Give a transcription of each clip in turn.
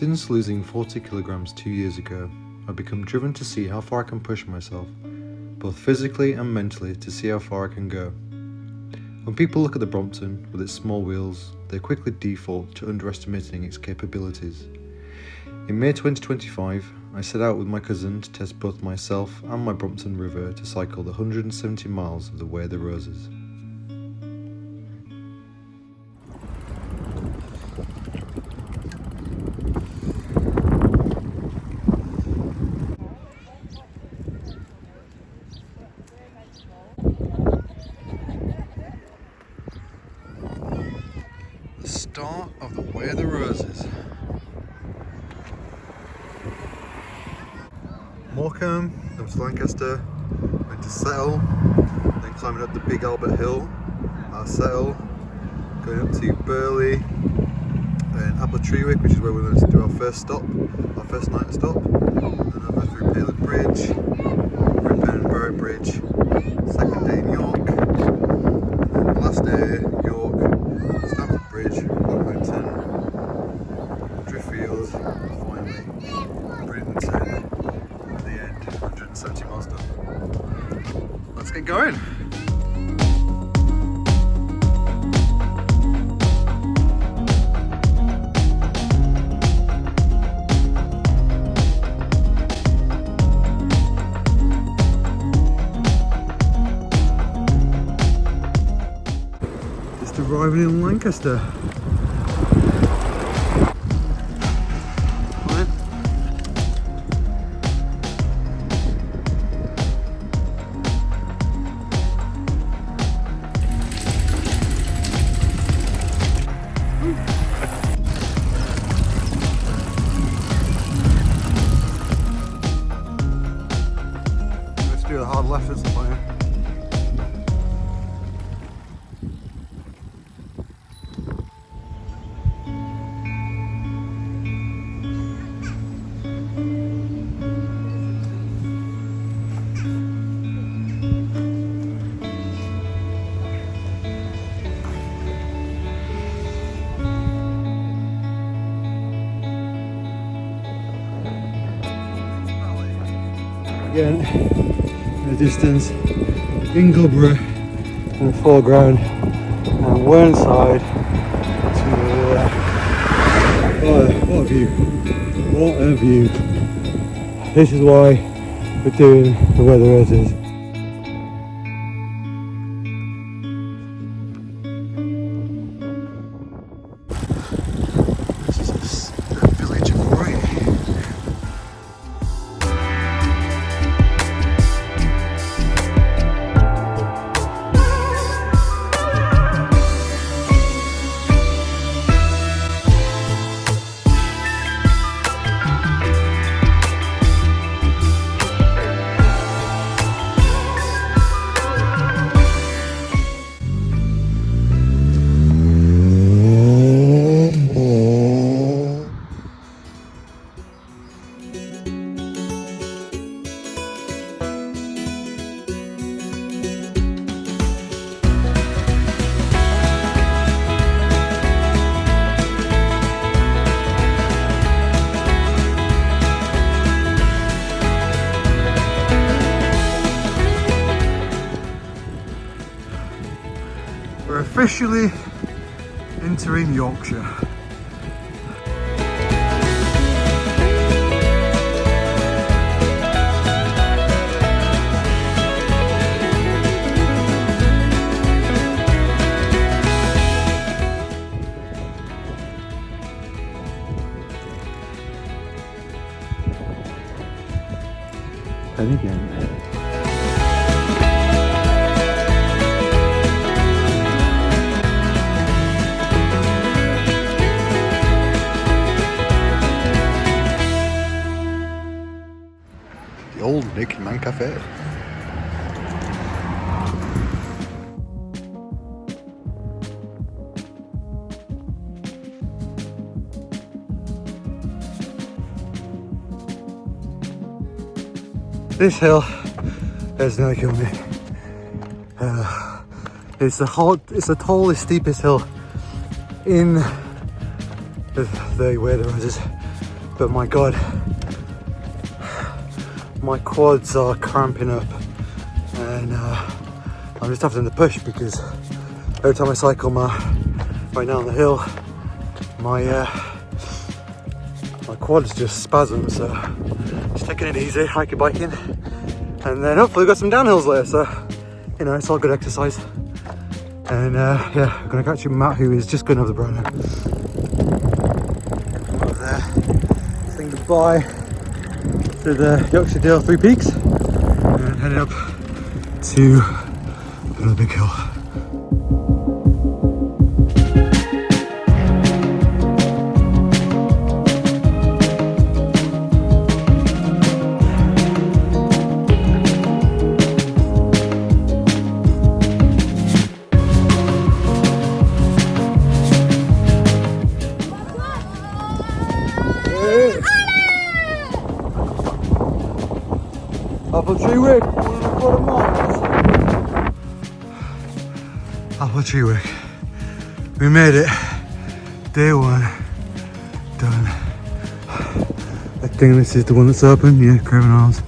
Since losing 40 kilograms 2 years ago, I've become driven to see how far I can push myself, both physically and mentally, to see how far I can go. When people look at the Brompton with its small wheels, they quickly default to underestimating its capabilities. In May 2025, I set out with my cousin to test both myself and my Brompton River to cycle the 170 miles of the Way of the Roses. The start of the Way of the Roses. Morecambe, then to Lancaster, went to Settle, then climbing up the Big Albert Hill at Settle, going up to Burley, and Appletreewick, which is where we're going to do our first night stop, then over through Paley Bridge, Ripon, Barrow Bridge, second day in York, and then last day York, Stamford Bridge, Biketouring, Driffield, finally Bridlington. 170 miles done. Let's get going. Just arriving in Lancaster. Do a hard left at some point. Again, in the distance, Ingleborough in the foreground, and Whernside to the left. What a view! What a view! This is why we're doing the Way of the Roses. This is the village of Bray. We're officially entering Yorkshire. And again. Old Nick Man Cafe. This hill has nearly killed me. It's the tallest, steepest hill in the Way of the Roses. but my god, my quads are cramping up, and I'm just having to push because every time I cycle right now on the hill, my quads just spasm. So just taking it easy, hiking, biking, and then hopefully we've got some downhills later. So you know, it's all good exercise. And yeah, I'm gonna catch Matt, who is just going over the brow now. Over there, saying goodbye to the Yorkshire Dales Three Peaks, and heading up to another big hill. Appletreewick, 1.25 miles. Appletreewick. We made it. Day one. Done. I think this is the one that's open. Yeah, Craven Arms.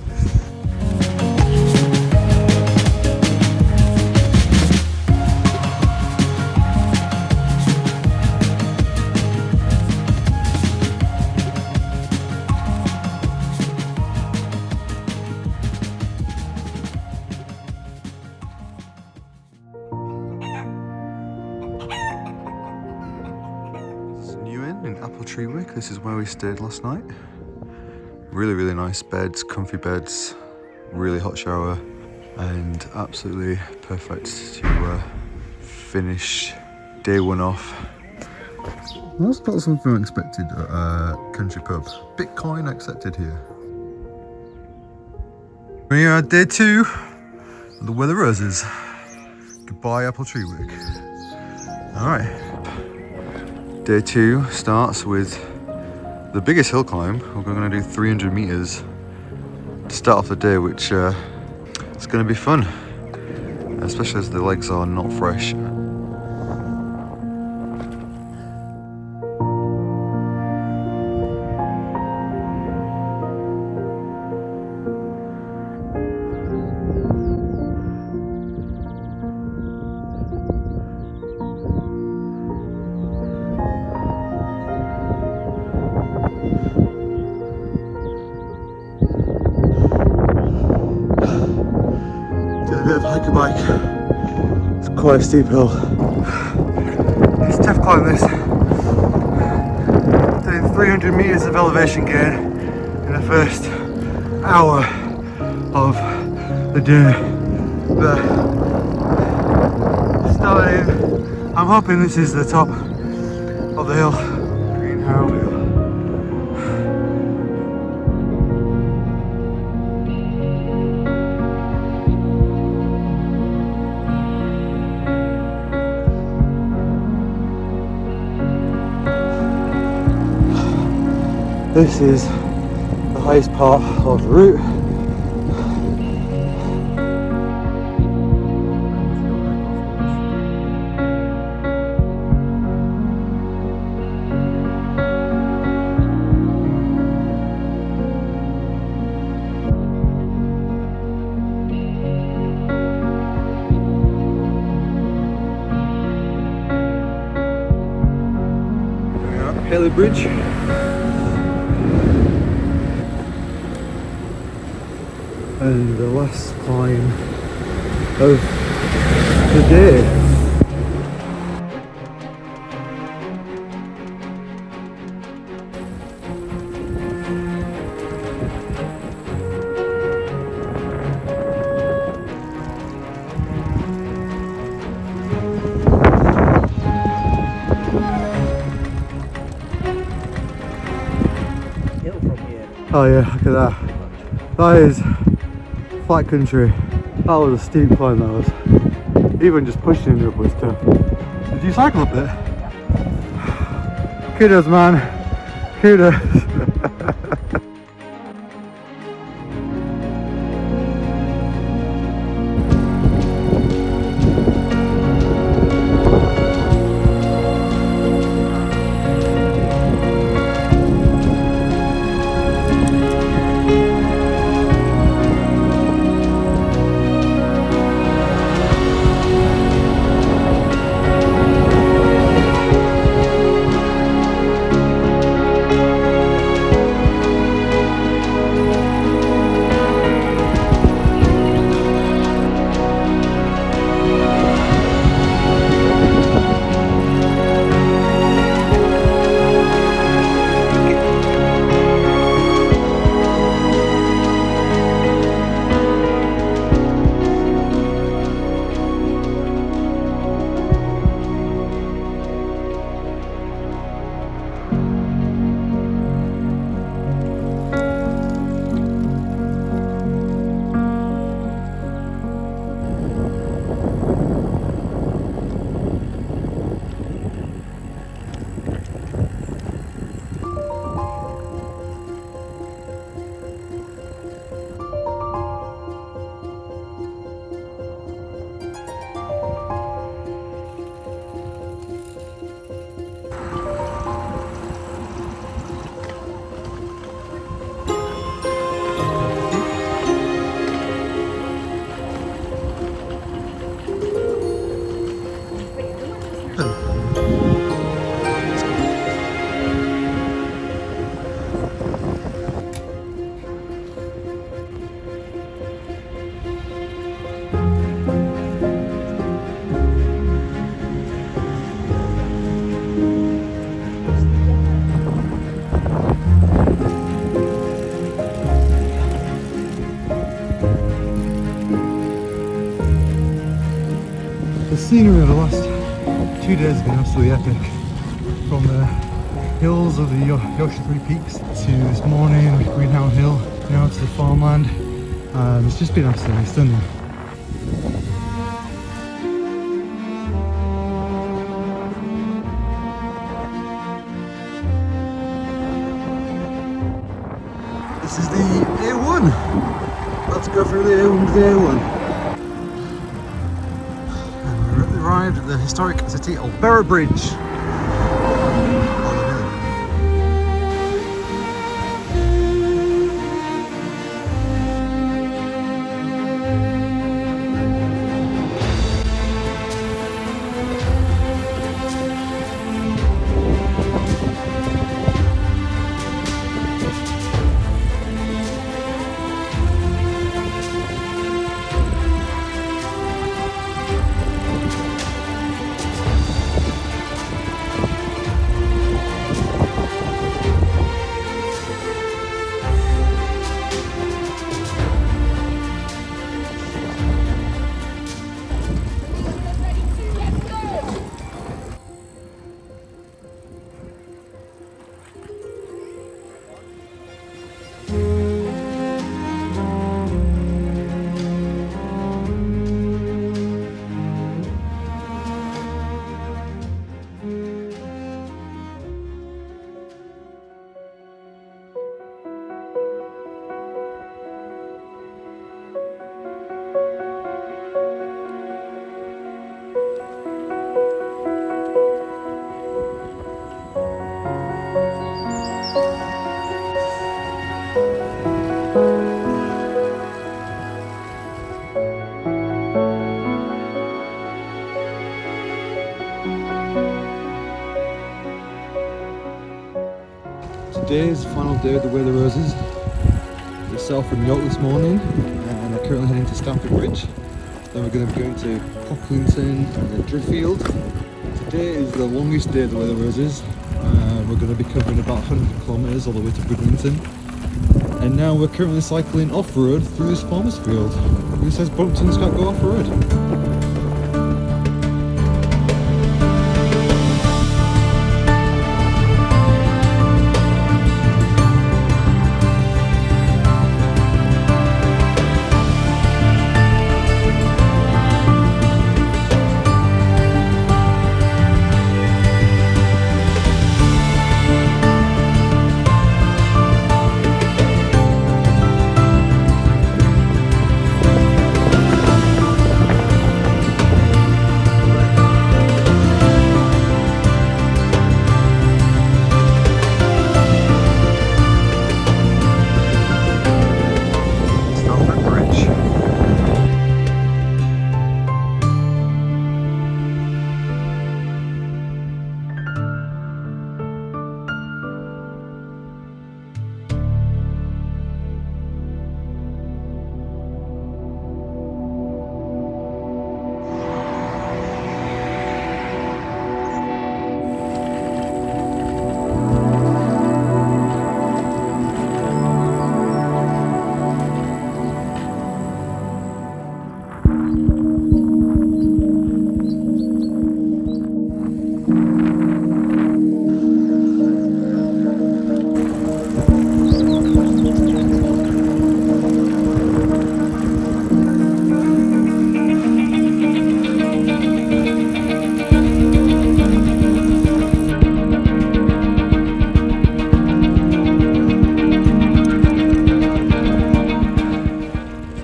In Appletreewick, this is where we stayed last night. Really nice beds, comfy beds, really hot shower, and absolutely perfect to finish day one off. That's not something I expected at a country pub. Bitcoin accepted here. We're at day two of the Weather Roses. Goodbye Appletreewick. Alright. Day two starts with the biggest hill climb. We're going to do 300 meters to start off the day, which it's going to be fun, especially as the legs are not fresh. Hike a bike. It's quite a steep hill. It's tough climbing this. Doing 300 meters of elevation gain in the first hour of the day. But starting, I'm hoping this is the top of the hill. Greenhow Hill. This is the highest part of the route. Haley Bridge. And the last climb of the day. Oh yeah, look at that. That is flat country. That was a steep climb, that was. Even just pushing it up was tough. Did you cycle up there? Kudos, man. Kudos. The scenery of the last 2 days has been absolutely epic. From the hills of the Yorkshire Three Peaks to this morning Greenhow Hill, now to the farmland. It's just been absolutely stunning. This is the A1. Let's go through the A1 to the A1. And we've arrived at the historic city of Bridge. Today is the final day of the Way of the Roses. We set off from York this morning and are currently heading to Stamford Bridge. Then we're going to be going to Biketouring and then Driffield. Today is the longest day of the Way of the Roses. We're going to be covering about 100 kilometres all the way to Bridlington. And now we're currently cycling off-road through this farmer's field. Who says Bromptons can't go off-road?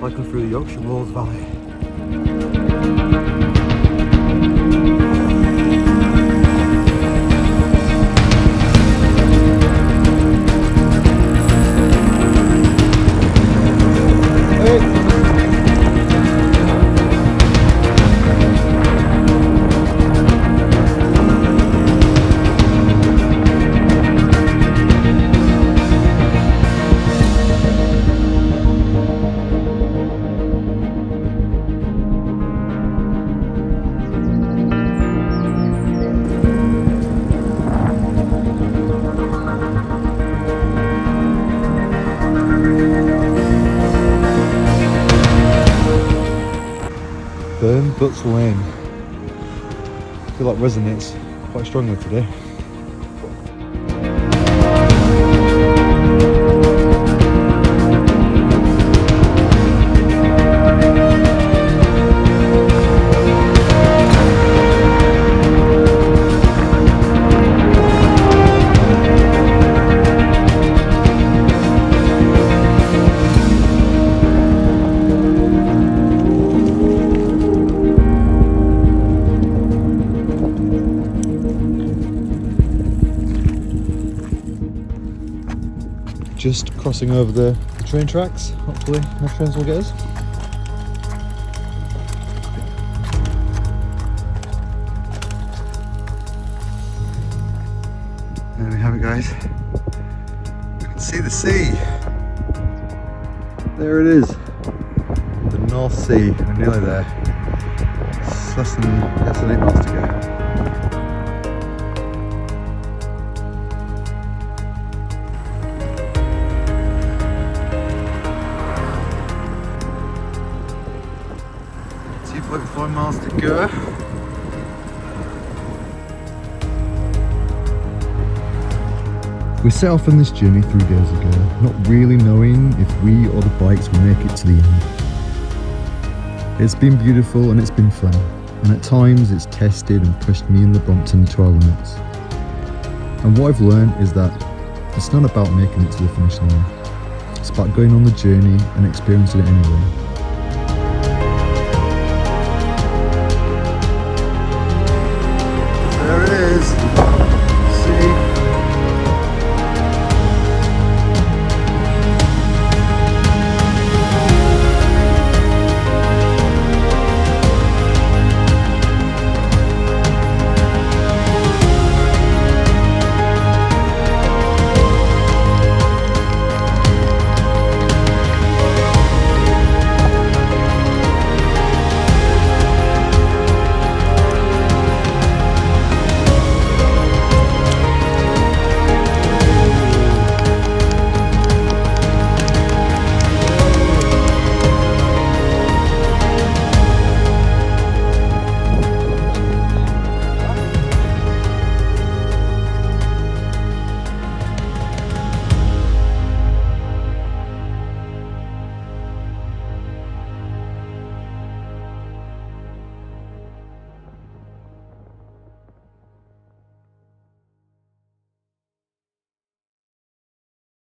Cycling through the Yorkshire Wolds Valley. Butts Lane. feel like resonates quite strongly today. Just crossing over the train tracks. Hopefully no trains will get us. There we have it, guys. You can see the sea. There it is. The North Sea. We're nearly there. It's less than 8 miles to go. About 5 miles to go. We set off on this journey 3 days ago, not really knowing if we or the bikes will make it to the end. It's been beautiful and it's been fun, and at times it's tested and pushed me and the Brompton to our limits. And what I've learned is that it's not about making it to the finish line, it's about going on the journey and experiencing it anyway.